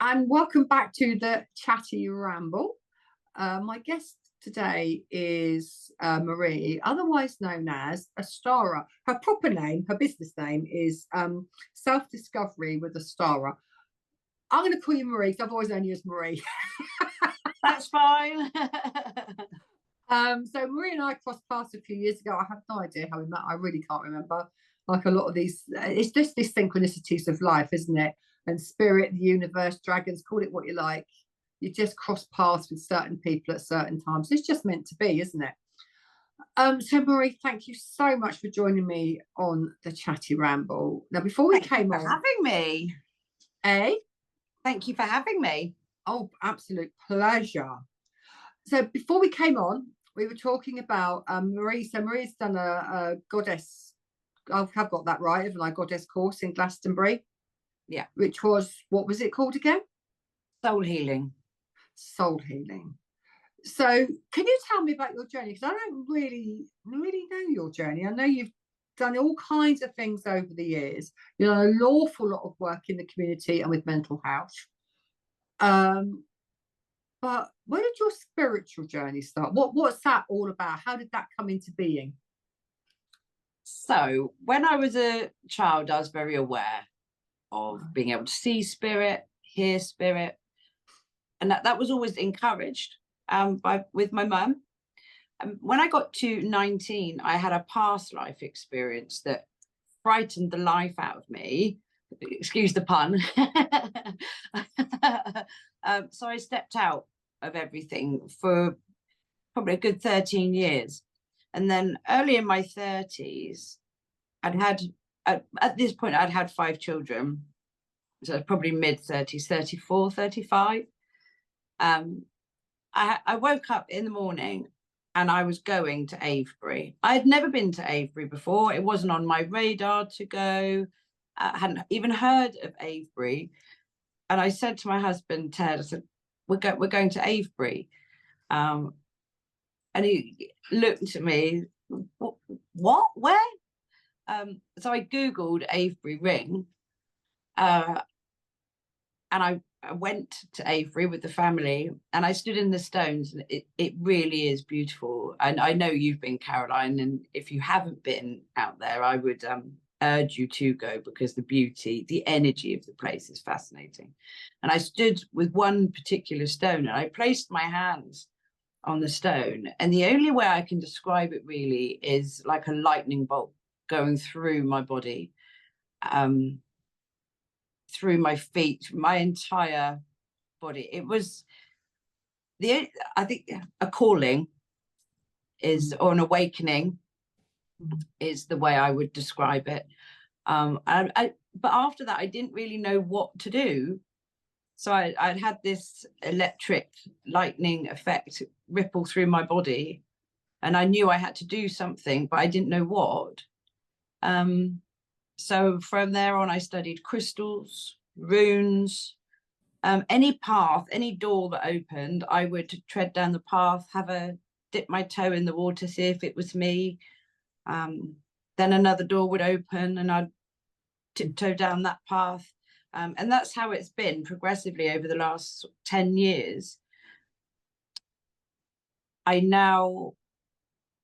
And welcome back to the Chatty Ramble. My guest today is Marie, otherwise known as Astara. Her proper name, her business name is Self Discovery with Astara. I'm going to call you Marie because I've always known you as Marie. That's fine. So Marie and I crossed paths a few years ago. I have no idea how we met. I really can't remember. Like a lot of these, it's just this synchronicities of life, isn't it? And spirit, the universe, dragons, call it what you like. You just cross paths with certain people at certain times. It's just meant to be, isn't it? So Marie, thank you so much for joining me on the Chatty Ramble. Now, before we Thank you for having me. eh? Thank you for having me. Oh, absolute pleasure. So before we came on, we were talking about Marie. So Marie's done a goddess. I have got that right, haven't I? Goddess course in Glastonbury. Yeah. Which was, what was it called again? Soul healing. Soul healing. So can you tell me about your journey? Because I don't really know your journey. I know you've done all kinds of things over the years. You've done an awful lot of work in the community and with mental health. But where did your spiritual journey start? What's that all about? How did that come into being? So when I was a child, I was very aware of being able to see spirit, hear spirit, and that was always encouraged with my mum. When I got to 19, I had a past life experience that frightened the life out of me. Excuse the pun. So I stepped out of everything for probably a good 13 years. And then early in my 30s, at this point, I'd had 5 children. So probably mid 30s, 34, 35. I woke up in the morning and I was going to Avebury. I had never been to Avebury before. It wasn't on my radar to go. I hadn't even heard of Avebury. And I said to my husband, Ted, I said, we're going to Avebury. And he looked at me, what? Where? So I Googled Avebury Ring. And I went to Avebury with the family and I stood in the stones, and it really is beautiful. And I know you've been, Caroline, and if you haven't been out there, I would urge you to go, because the beauty, the energy of the place is fascinating. And I stood with one particular stone and I placed my hands on the stone, and the only way I can describe it really is like a lightning bolt going through my body, through my feet, my entire body. It was I think a calling is, or an awakening is the way I would describe it. But after that, I didn't really know what to do. So I'd had this electric lightning effect ripple through my body, and I knew I had to do something, but I didn't know what. So from there on, I studied crystals, runes, any path, any door that opened, I would tread down the path, dip my toe in the water, see if it was me. Then another door would open and I'd tiptoe down that path. And that's how it's been progressively over the last 10 years. I now,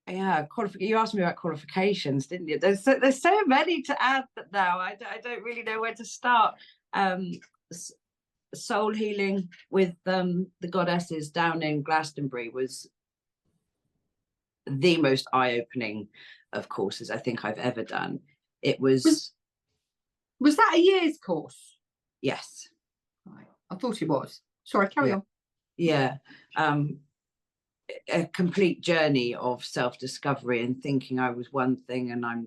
you asked me about qualifications, didn't you? There's so many to add now. I don't really know where to start. Soul healing with the goddesses down in Glastonbury was the most eye-opening of courses I think I've ever done. It was that a year's course? Yes. Right. I thought it was. Sorry, carry on. Yeah. A complete journey of self-discovery and thinking I was one thing, and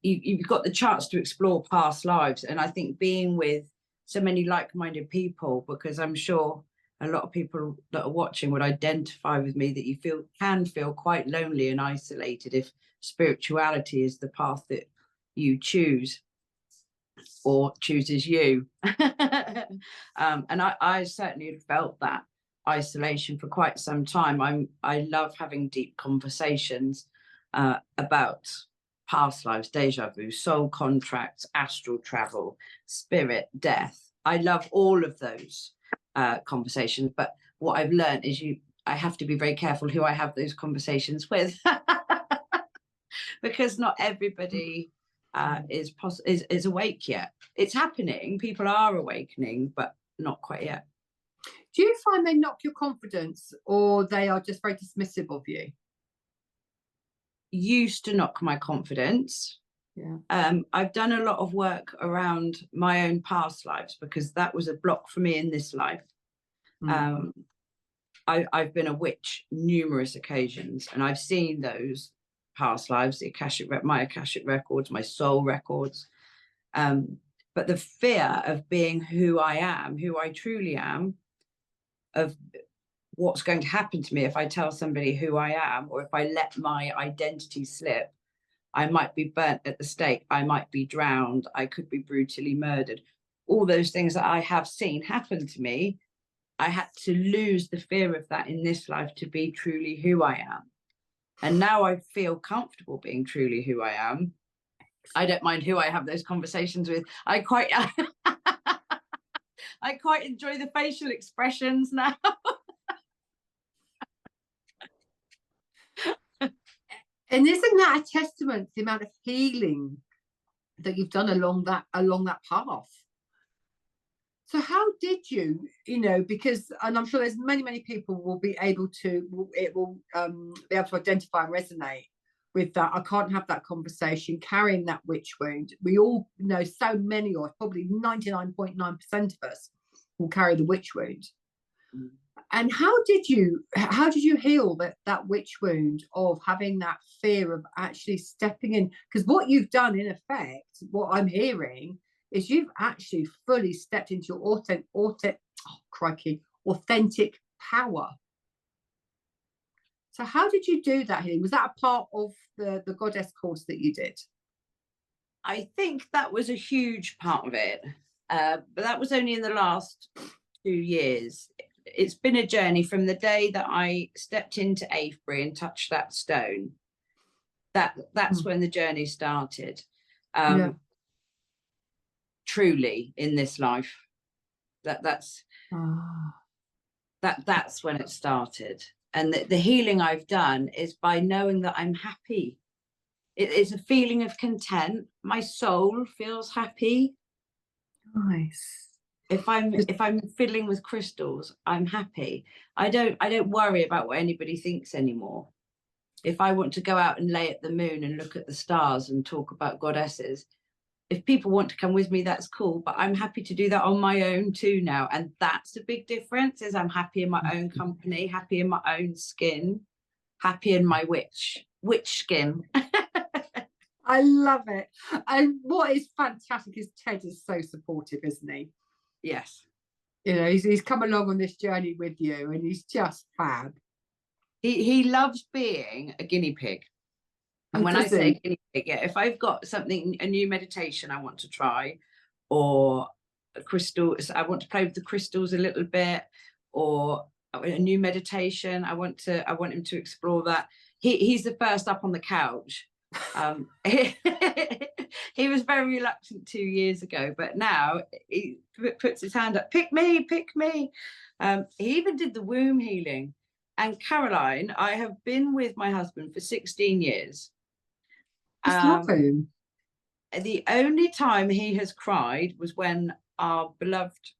you've got the chance to explore past lives. And I think being with so many like-minded people, because I'm sure a lot of people that are watching would identify with me, that you can feel quite lonely and isolated if spirituality is the path that you choose or chooses you. And I certainly had felt that isolation for quite some time. I love having deep conversations about past lives, deja vu, soul contracts, astral travel, spirit, death. I love all of those conversations, but what I've learned is I have to be very careful who I have those conversations with, because not everybody is awake yet. It's happening. People are awakening, but not quite yet. Do you find they knock your confidence, or they are just very dismissive of you? Used to knock my confidence. Yeah. I've done a lot of work around my own past lives, because that was a block for me in this life. I've been a witch numerous occasions, and I've seen those past lives, my Akashic records, my soul records. But the fear of being who I am, who I truly am, of what's going to happen to me if I tell somebody who I am, or if I let my identity slip, I might be burnt at the stake, I might be drowned, I could be brutally murdered. All those things that I have seen happen to me, I had to lose the fear of that in this life to be truly who I am. And now I feel comfortable being truly who I am. I don't mind who I have those conversations with. I quite enjoy the facial expressions now. And isn't that a testament to the amount of healing that you've done along that path? So how did you, because, and I'm sure there's many people will be able to, be able to identify and resonate with that. I can't have that conversation, carrying that witch wound. We all know, so many, or probably 99.9% of us will carry the witch wound. And how did you heal that witch wound of having that fear of actually stepping in? Because what you've done, in effect, what I'm hearing, is you've actually fully stepped into your authentic power. So how did you do that healing? Was that a part of the goddess course that you did? I think that was a huge part of it, but that was only in the last 2 years. It's been a journey from the day that I stepped into Avebury and touched that stone. That's when the journey started. Truly, in this life, that's when it started. And the healing I've done is by knowing that I'm happy. It is a feeling of content. My soul feels happy. Nice. If I'm fiddling with crystals, I'm happy. I don't worry about what anybody thinks anymore. If I want to go out and lay at the moon and look at the stars and talk about goddesses, if people want to come with me, that's cool. But I'm happy to do that on my own too now. And that's a big difference, is I'm happy in my own company, happy in my own skin, happy in my witch skin. I love it. And what is fantastic is Ted is so supportive, isn't he? Yes. He's come along on this journey with you, and he's just fab. He loves being a guinea pig. And when I say guinea pig, if I've got something, a new meditation I want to try, or a crystal, I want to play with the crystals a little bit, or a new meditation, I want him to explore that. He's the first up on the couch. He was very reluctant 2 years ago, but now he puts his hand up, pick me. He even did the womb healing. And Caroline, I have been with my husband for 16 years. The only time he has cried was when our beloved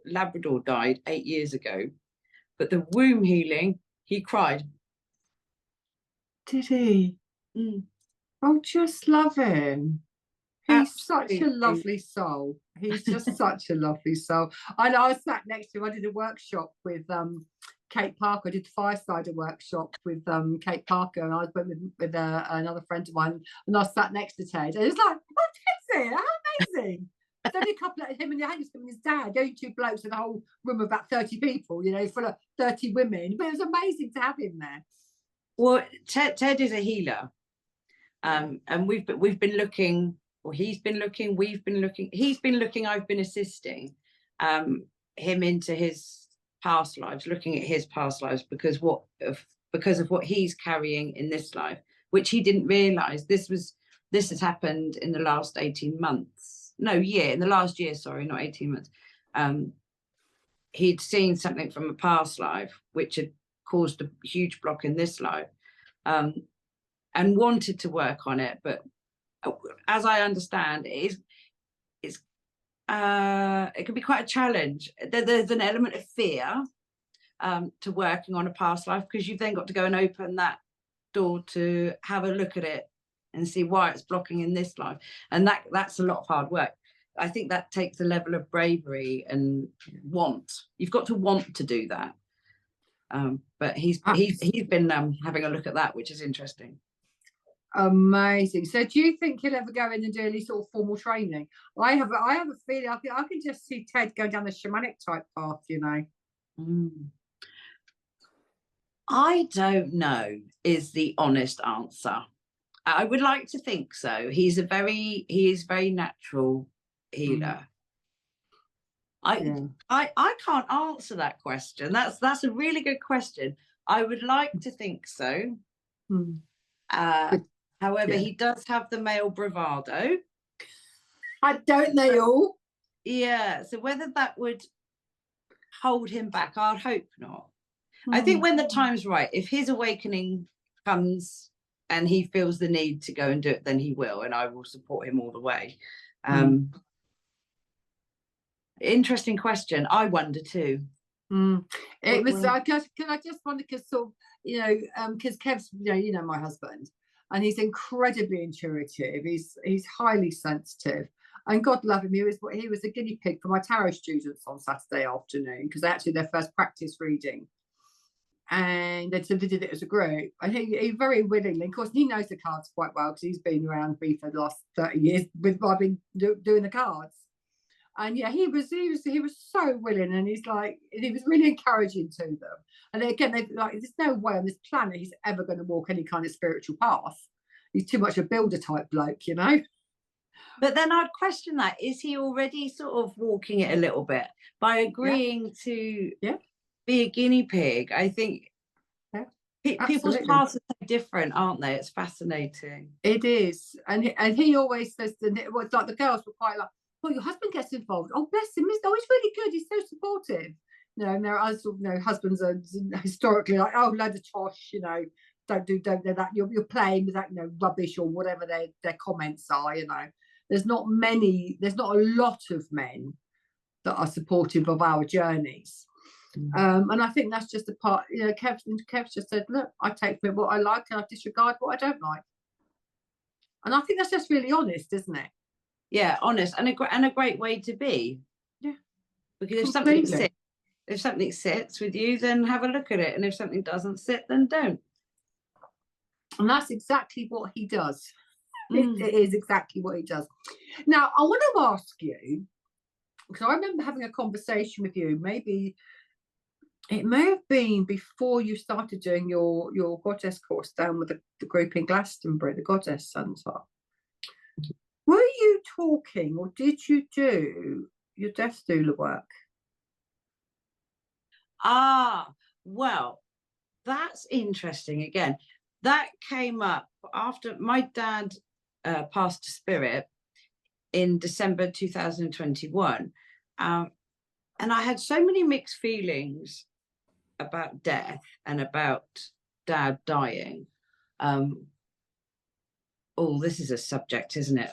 Labrador died 8 years ago. But the womb healing, he cried. Did he? Oh, just love him. He's Absolutely. Such a lovely soul. He's just such a lovely soul. And I was sat next to him. I did a workshop with Kate Parker. I did the Firesider workshop with Kate Parker, and I was with another friend of mine, and I was sat next to Ted. And it's like, oh, Ted's here! How amazing! There's only a couple of him and his dad, the only two blokes in the whole room of about 30 people, full of 30 women. But it was amazing to have him there. Well, Ted is a healer. And we've been looking, or he's been looking, we've been looking, he's been looking, I've been assisting him into his past lives, looking at his past lives, because of what he's carrying in this life, which he didn't realize. This has happened in the last 18 months. No, year, in the last year, sorry, not 18 months. He'd seen something from a past life which had caused a huge block in this life, and wanted to work on it. But as I understand, it can be quite a challenge. There's an element of fear to working on a past life, because you've then got to go and open that door to have a look at it and see why it's blocking in this life, and that's a lot of hard work. I think that takes a level of bravery and want. You've got to want to do that. But he's been having a look at that, which is interesting. Amazing. So do you think he'll ever go in and do any sort of formal training? I have a feeling I can just see Ted going down the shamanic type path, you know. I don't know is the honest answer. I would like to think so. He is very natural healer. I can't answer that question. That's a really good question. I would like to think so. However, he does have the male bravado. Don't they all? Yeah. So whether that would hold him back, I'd hope not. I think when the time's right, if his awakening comes and he feels the need to go and do it, then he will, and I will support him all the way. Interesting question. I wonder too. It was. Can I just wonder, because sort of, you know, because Kev's, you know, my husband, and he's incredibly intuitive. He's highly sensitive, and God love him. He was a guinea pig for my tarot students on Saturday afternoon, because they actually their first practice reading, and they did it as a group. And he very willingly, of course, he knows the cards quite well because he's been around me for the last 30 years. I've been doing the cards. And yeah, he was so willing, and he was really encouraging to them. And again, there's no way on this planet he's ever going to walk any kind of spiritual path. He's too much a builder type bloke, you know. But then I'd question that. Is he already sort of walking it a little bit by agreeing to be a guinea pig? I think people's paths are so different, aren't they? It's fascinating. It is. And he always says, it was like the girls were quite like, well, your husband gets involved. Oh, bless him. He's really good. He's so supportive. You know, and there are, you know, husbands are historically like, oh, load of tosh, you know, don't do that. You're playing with that, you know, rubbish or whatever their comments are, you know. There's not a lot of men that are supportive of our journeys. And I think that's just a part, you know, Kev just said, look, I take from it what I like and I disregard what I don't like. And I think that's just really honest, isn't it? Yeah, honest, and a great way to be. Yeah, because if something sits with you, then have a look at it, and if something doesn't sit, then don't. And that's exactly what he does. It is exactly what he does. Now, I want to ask you, because I remember having a conversation with you. Maybe it may have been before you started doing your goddess course down with the group in Glastonbury, the Goddess Centre. Were you talking, or did you do your death doula work? Well, that's interesting. Again, that came up after my dad passed to spirit in December 2021. And I had so many mixed feelings about death and about dad dying. Oh, this is a subject, isn't it?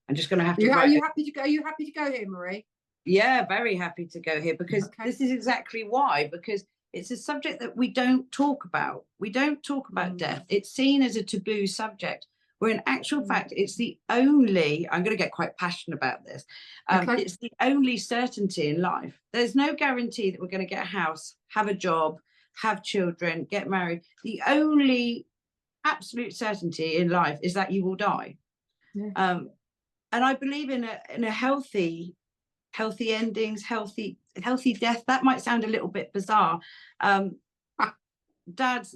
I'm just going to have to. Are you happy to go? Are you happy to go here, Marie? Yeah, very happy to go here, because this is exactly why. Because it's a subject that we don't talk about. We don't talk about death. It's seen as a taboo subject, where in actual fact, it's the only. I'm going to get quite passionate about this. It's the only certainty in life. There's no guarantee that we're going to get a house, have a job, have children, get married. The only absolute certainty in life is that you will die. And I believe in a healthy endings, healthy death. That might sound a little bit bizarre. Dad's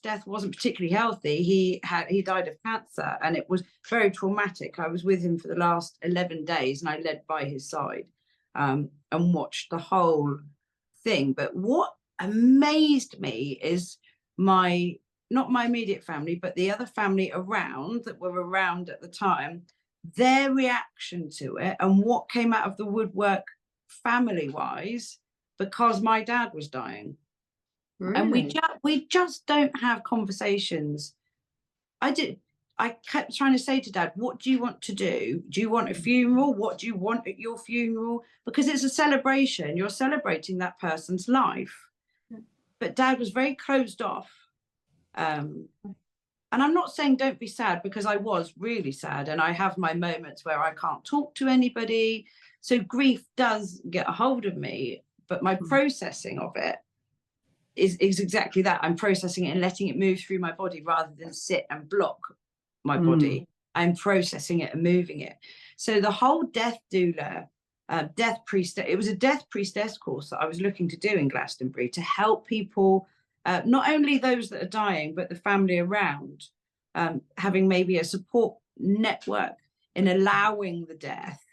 death wasn't particularly healthy. He died of cancer, and it was very traumatic. I was with him for the last 11 days, and I led by his side and watched the whole thing. But what amazed me is not my immediate family, but the other family around that were around at the time, their reaction to it, and what came out of the woodwork family wise because my dad was dying. Really? And we just don't have conversations. I kept trying to say to Dad, what do you want to do? Do you want a funeral? What do you want at your funeral? Because it's a celebration. You're celebrating that person's life. But Dad was very closed off. And I'm not saying don't be sad, because I was really sad. And I have my moments where I can't talk to anybody. So grief does get a hold of me. But my processing of it is exactly that. I'm processing it and letting it move through my body rather than sit and block my body. I'm processing it and moving it. So the whole death doula, death priestess, it was a death priestess course that I was looking to do in Glastonbury to help people, not only those that are dying, but the family around, having maybe a support network in allowing the death,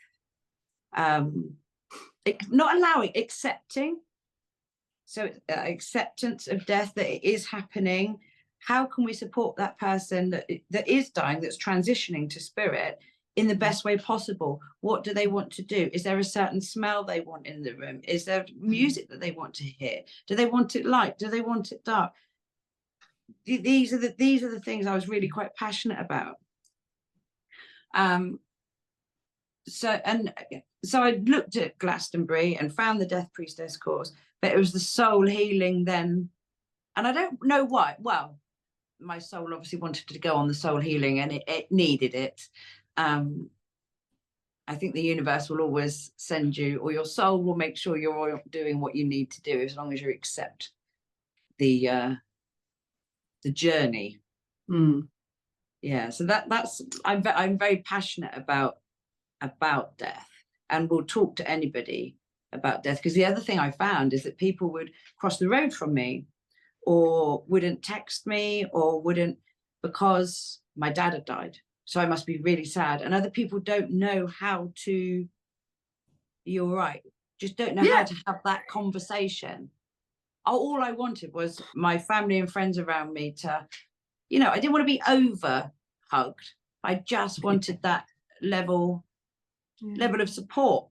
not allowing, accepting. So acceptance of death, that it is happening. How can we support that person that is dying, that's transitioning to spirit, in the best way possible? What do they want to do? Is there a certain smell they want in the room? Is there music that they want to hear? Do they want it light? Do they want it dark? These are the things I was really quite passionate about. So I looked at Glastonbury and found the Death Priestess course, but it was the soul healing then. And I don't know why. Well, my soul obviously wanted to go on the soul healing, and it needed it. I think the universe will always send you, or your soul will make sure you're doing what you need to do, as long as you accept the journey. Yeah, so that's I'm very passionate about death, and will talk to anybody about death. Because the other thing I found is that people would cross the road from me, or wouldn't text me, or wouldn't, because my dad had died. So I must be really sad. And other people don't know how to, you're right, just don't know how to have that conversation. All I wanted was my family and friends around me to, I didn't want to be over hugged. I just wanted that level of support.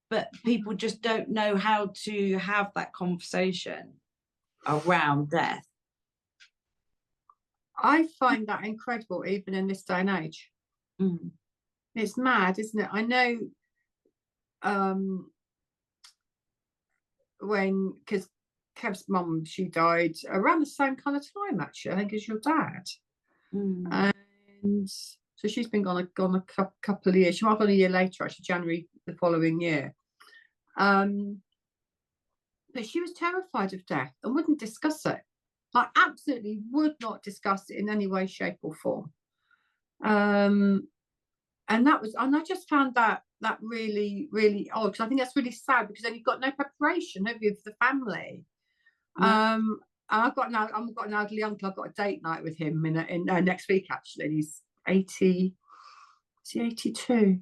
But people just don't know how to have that conversation around death. I find that incredible, even in this day and age. It's mad, isn't it? I know because Kev's mum, she died around the same kind of time, actually, I think, as your dad. And so she's been gone a couple of years. She might have gone a year later, actually, January the following year. But she was terrified of death and wouldn't discuss it. I absolutely would not discuss it in any way, shape, or form. And I just found that really, really odd, because I think that's really sad, because then you've got no preparation, have you, for the family? And I've got an elderly uncle. I've got a date night with him in next week, actually. He's 80. Is he 82?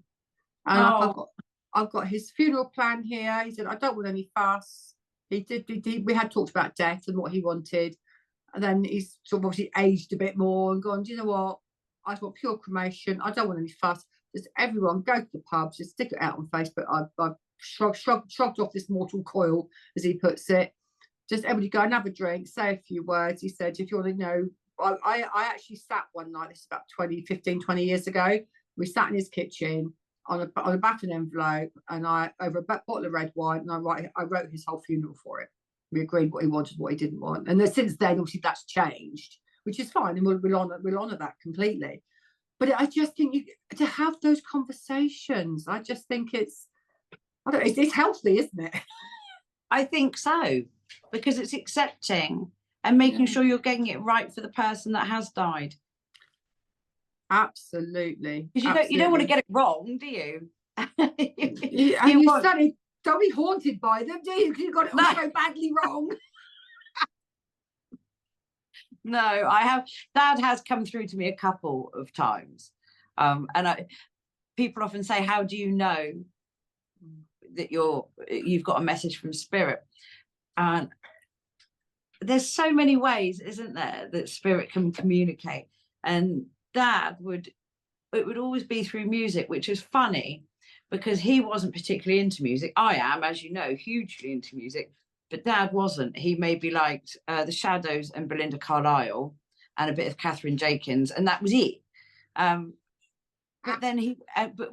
And I've got his funeral plan here. He said, I don't want any fuss. We had talked about death and what he wanted. And then he's sort of obviously aged a bit more and gone, do you know what? I just want pure cremation. I don't want any fuss. Just everyone go to the pubs, just stick it out on Facebook. I've shrugged off this mortal coil, as he puts it. Just everybody go and have a drink, say a few words. He said, if you want to know, I actually sat one night, this is about 20 years ago. We sat in his kitchen on the back of an envelope, and over a bottle of red wine, and I wrote his whole funeral for it. We agreed what he wanted, what he didn't want. And then since then, obviously, that's changed, which is fine, and we'll honor that completely. But I just think to have those conversations, I just think it's healthy, isn't it? I think so, because it's accepting and making sure you're getting it right for the person that has died. Absolutely. Because you don't want to get it wrong, do you? You certainly don't be haunted by them, do you? Because you got it all so badly wrong. No, Dad has come through to me a couple of times, and people often say, "How do you know that you've got a message from spirit?" And there's so many ways, isn't there, that spirit can communicate. And Dad it would always be through music, which is funny because he wasn't particularly into music. I am, as you know, hugely into music, but Dad wasn't. He maybe liked the Shadows and Belinda Carlisle and a bit of Catherine Jenkins, and that was it. But then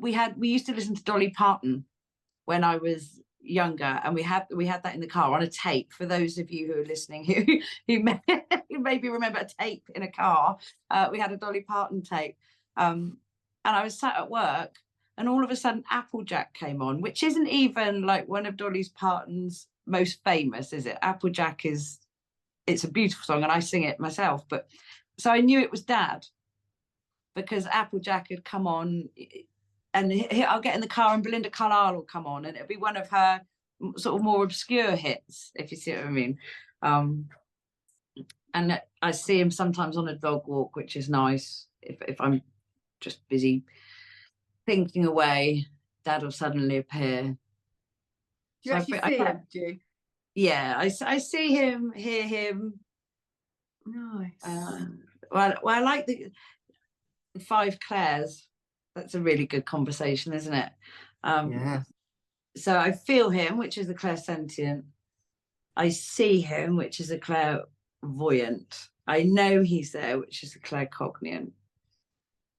we used to listen to Dolly Parton when I was younger, and we had that in the car on a tape. For those of you who are listening who maybe remember a tape in a car, we had a Dolly Parton tape, and I was sat at work, and all of a sudden Applejack came on, which isn't even like one of Dolly Parton's most famous, is it? Applejack it's a beautiful song, and I sing it myself. But so I knew it was Dad, because Applejack had come on, and I'll get in the car and Belinda Carlisle will come on, and it'll be one of her sort of more obscure hits, if you see what I mean. And I see him sometimes on a dog walk, which is nice. If I'm just busy thinking away, Dad will suddenly appear. Do you actually see him? Do you? Yeah, I see him, hear him. Nice. Well, I like the Five Clares. That's a really good conversation, isn't it? Yeah. So I feel him, which is a clairsentient. I see him, which is a clairvoyant. I know he's there, which is a claircognient.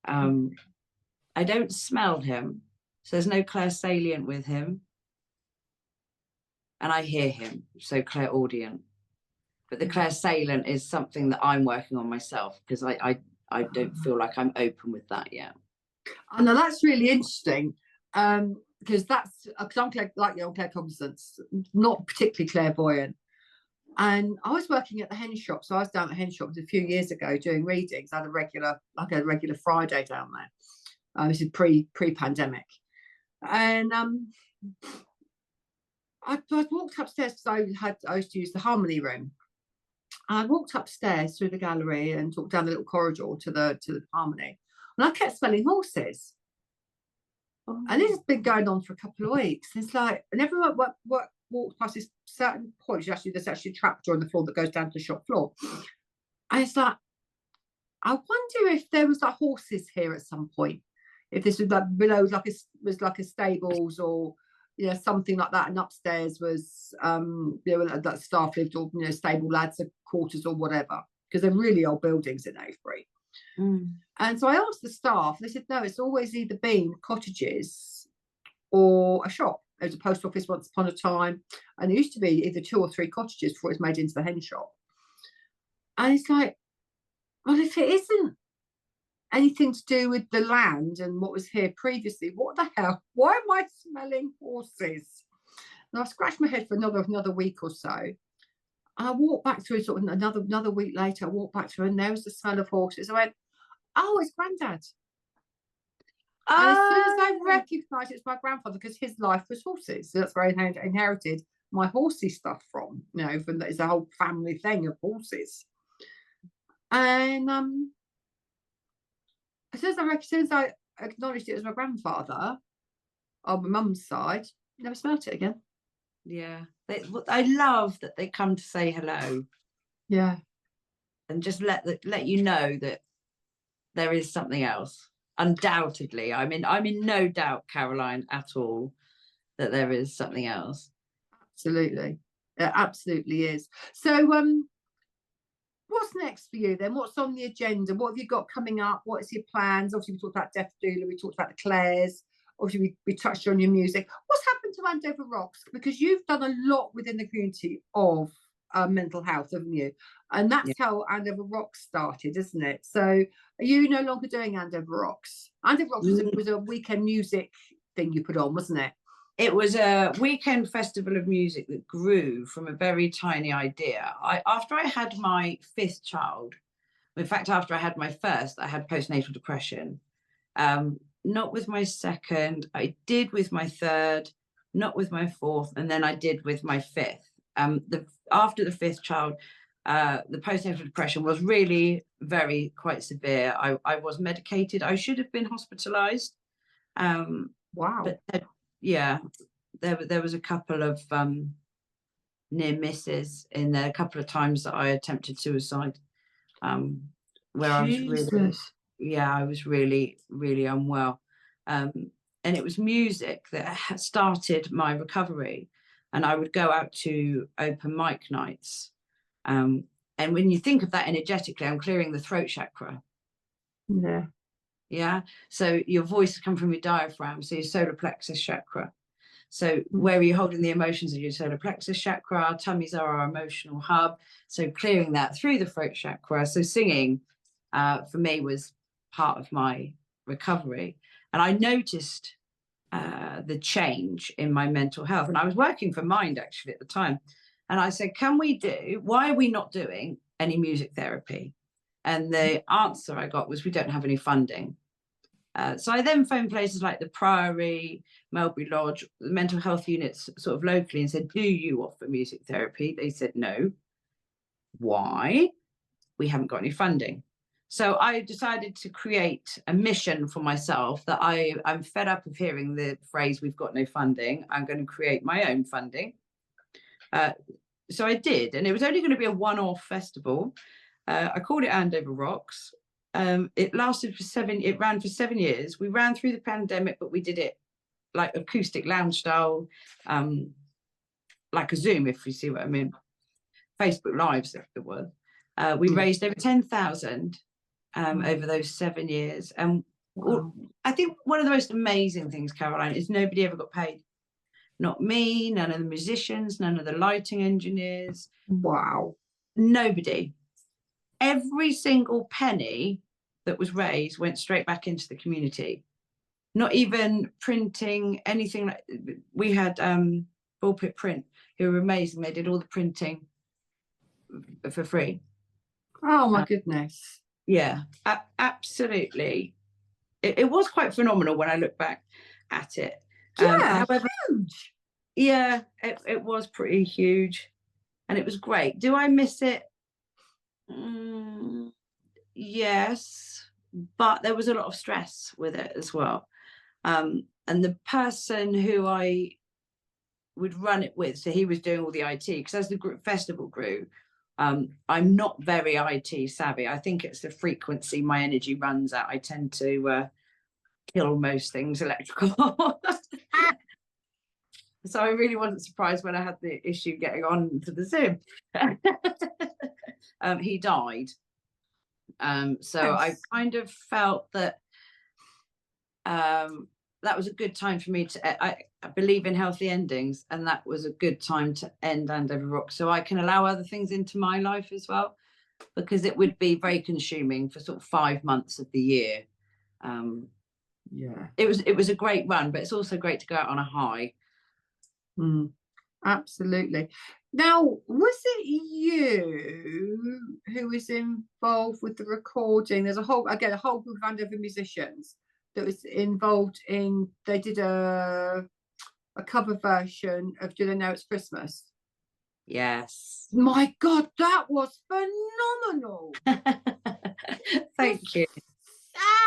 I don't smell him, so there's no clairsalient with him. And I hear him, so clairaudient. But the clairsalient is something that I'm working on myself, because I don't feel like I'm open with that yet. I know that's really interesting, because I'm like your claircognizance, not particularly clairvoyant. And I was working at the hen shop, so I was down at the hen shop a few years ago doing readings. I had a regular Friday down there. This is pre-pandemic, and I walked upstairs because I used to use the harmony room. I walked upstairs through the gallery and walked down the little corridor to the harmony, and I kept smelling horses. And this has been going on for a couple of weeks. It's like, and everyone walked past this certain point. There's actually a trapdoor on the floor that goes down to the shop floor. And it's like, I wonder if there was like horses here at some point. If this was like below, was like a stables, or something like that, and upstairs was that staff lived, or stable lads' quarters or whatever, because they're really old buildings in Avebury. And so I asked the staff, and they said no, it's always either been cottages or a shop. There was a post office once upon a time, and there used to be either 2 or 3 cottages before it was made into the hen shop. And it's like, well, if it isn't anything to do with the land and what was here previously, what the hell? Why am I smelling horses? And I scratched my head for another week or so. And I walked back through sort of another week later. I walked back through, and there was the smell of horses. I went, oh, it's Granddad. And as soon as I recognised it's my grandfather, because his life was horses, so that's where I inherited my horsey stuff from. From it's a whole family thing of horses. And as soon as I acknowledged it was my grandfather on my mum's side, never smelt it again. Yeah, I love that they come to say hello. Yeah, and just let you know that there is something else. Undoubtedly, I'm in no doubt, Caroline, at all, that there is something else. Absolutely, it absolutely is. So, what's next for you then? What's on the agenda? What have you got coming up? What is your plans? Obviously, we talked about Deaf Doula, we talked about the Clares. Obviously, we touched on your music. What's happened to Andover Rocks? Because you've done a lot within the community of mental health, haven't you? And that's how Andover Rocks started, isn't it? So are you no longer doing Andover Rocks? Andover Rocks was a weekend music thing you put on, wasn't it? It was a weekend festival of music that grew from a very tiny idea. After I had my 5th child, in fact, after I had my first, I had postnatal depression. Not with my 2nd, I did with my 3rd, not with my 4th, and then I did with my 5th. After the 5th child, the postnatal depression was really quite severe. I was medicated. I should have been hospitalized. Wow. But there was a couple of near misses in there, a couple of times that I attempted suicide, where I was really, I was really, really unwell. And it was music that had started my recovery. And I would go out to open mic nights. And when you think of that energetically, I'm clearing the throat chakra. Yeah. Yeah. So your voice comes from your diaphragm, so your solar plexus chakra. So where are you holding the emotions of your solar plexus chakra? Our tummies are our emotional hub. So clearing that through the throat chakra. So singing for me was part of my recovery. And I noticed the change in my mental health. And I was working for Mind actually at the time. And I said, why are we not doing any music therapy? And the answer I got was, we don't have any funding. So I then phoned places like the Priory, Melbury Lodge, the mental health units sort of locally, and said, do you offer music therapy? They said, no. Why? We haven't got any funding. So I decided to create a mission for myself that I'm fed up of hearing the phrase, we've got no funding. I'm going to create my own funding. So I did, and it was only going to be a one-off festival. I called it Andover Rocks. It ran for 7 years. We ran through the pandemic, but we did it like acoustic lounge style, like a Zoom, if you see what I mean. Facebook Lives, if it was. We raised over 10,000 over those 7 years. And I think one of the most amazing things, Caroline, is nobody ever got paid. Not me, none of the musicians, none of the lighting engineers. Wow. Nobody. Every single penny that was raised went straight back into the community. Not even printing anything. We had Bullpit Print, who were amazing. They did all the printing for free. Oh my goodness. Yeah, absolutely. It was quite phenomenal when I look back at it. Yeah, however, huge. Yeah, it was pretty huge, and it was great. Do I miss it? Yes, but there was a lot of stress with it as well. And the person who I would run it with, so he was doing all the IT, because as the festival grew, I'm not very IT savvy. I think it's the frequency my energy runs at. I tend to kill most things electrical. So I really wasn't surprised when I had the issue getting on to the Zoom. He died. So I kind of felt that that was a good time for me to, I believe in healthy endings, and that was a good time to end Andover Rock, so I can allow other things into my life as well, because it would be very consuming for sort of 5 months of the year. Yeah, it was a great run, but it's also great to go out on a high. Absolutely. Now, was it you who was involved with the recording? There's a whole group of Andover musicians that was involved in, they did a cover version of Do They Know It's Christmas? Yes. My God, that was phenomenal. Thank you.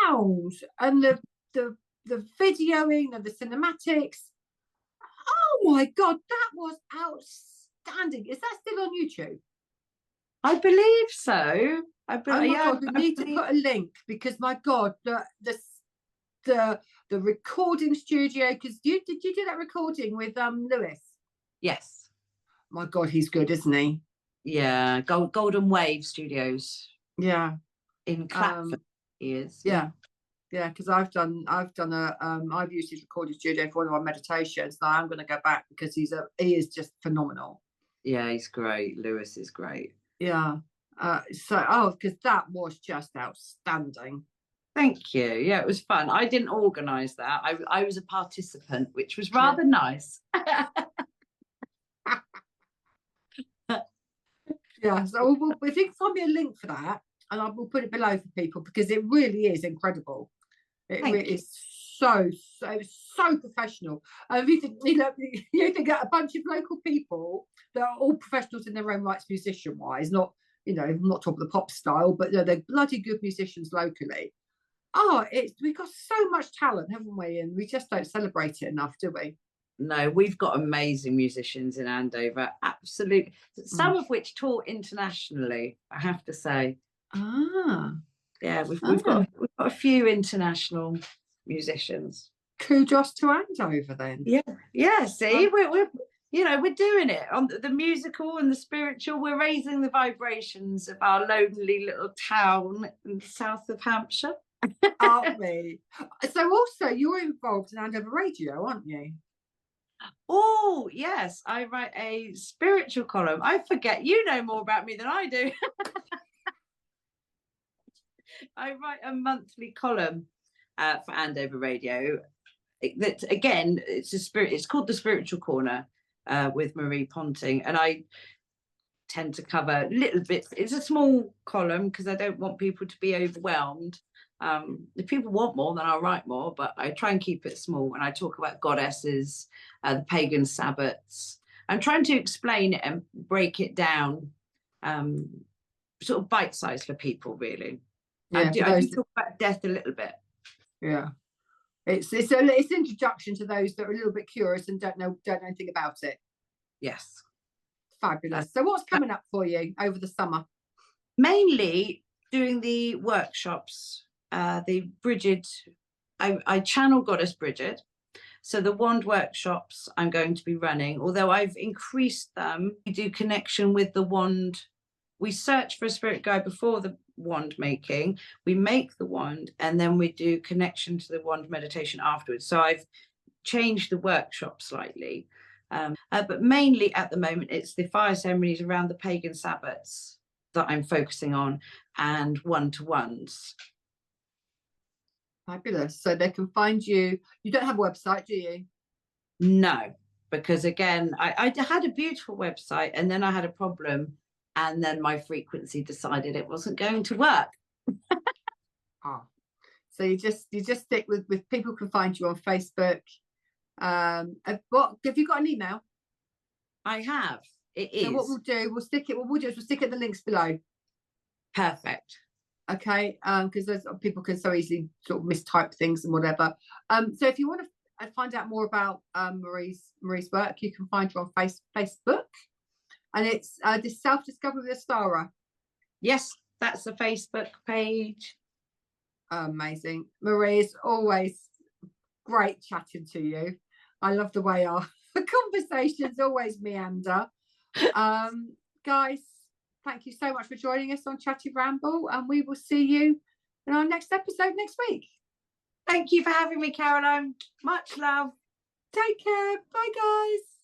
Sounds and the videoing and the cinematics. Oh my God, that was outstanding. Is that still on YouTube? I believe so. God, we need to put a link, because my God, the recording studio, because did you do that recording with Lewis? Yes. My God, he's good, isn't he? Yeah, Golden Wave Studios. Yeah. In Clapton, he is. Yeah. Yeah, because I've used his recording studio for one of my meditations. Now I'm going to go back, because he is just phenomenal. Yeah, he's great. Lewis is great. Yeah. Because that was just outstanding. Thank you. Yeah, it was fun. I didn't organise that. I was a participant, which was rather nice. Yeah, so if you can find me a link for that, and I will put it below for people, because it really is incredible. It really is so professional. You think a bunch of local people that are all professionals in their own rights, musician wise, not top of the pop style, but they're bloody good musicians locally. We've got so much talent, haven't we? And we just don't celebrate it enough, do we? No, we've got amazing musicians in Andover, absolutely. Some of which tour internationally, I have to say. Yeah, we've got a few international musicians. Kudos to Andover then. Yeah. See, we're we're doing it on the musical and the spiritual. We're raising the vibrations of our lonely little town in the south of Hampshire. Aren't we? So also you're involved in Andover Radio, aren't you? Oh yes, I write a spiritual column. I forget, you know more about me than I do. I write a monthly column for Andover Radio. That again, it's called the Spiritual Corner with Marie Ponting, and I tend to cover little bits. It's a small column because I don't want people to be overwhelmed. If people want more, then I'll write more, but I try and keep it small. And I talk about goddesses, the pagan sabbats. I'm trying to explain it and break it down, sort of bite size for people, really. I do talk about death a little bit. Yeah, it's introduction to those that are a little bit curious and don't know anything about it. Yes, fabulous. So what's coming up for you over the summer? Mainly doing the workshops. The Bridget, I channel Goddess Bridget. So the wand workshops I'm going to be running, although I've increased them. We do connection with the wand. We search for a spirit guide before the wand making. We make the wand, and then we do connection to the wand meditation afterwards. So I've changed the workshop slightly. But mainly at the moment, it's the fire ceremonies around the pagan sabbats that I'm focusing on, and one-to-ones. Fabulous. So they can find you. You don't have a website, do you? No, because again, I had a beautiful website, and then I had a problem, and then my frequency decided it wasn't going to work. So you just stick with people can find you on Facebook. What have you got an email? I have. It is. So what we'll do, we'll stick it the links below. Perfect. Okay, because those people can so easily sort of mistype things and whatever. So if you want to find out more about Marie's work, you can find her on Facebook, and it's the Self-Discovery with Astara. Yes, that's the Facebook page. Amazing. Marie, it's always great chatting to you. I love the way our conversations always meander. Guys, thank you so much for joining us on Chatty Ramble, and we will see you in our next episode next week. Thank you for having me, Caroline. Much love. Take care. Bye, guys.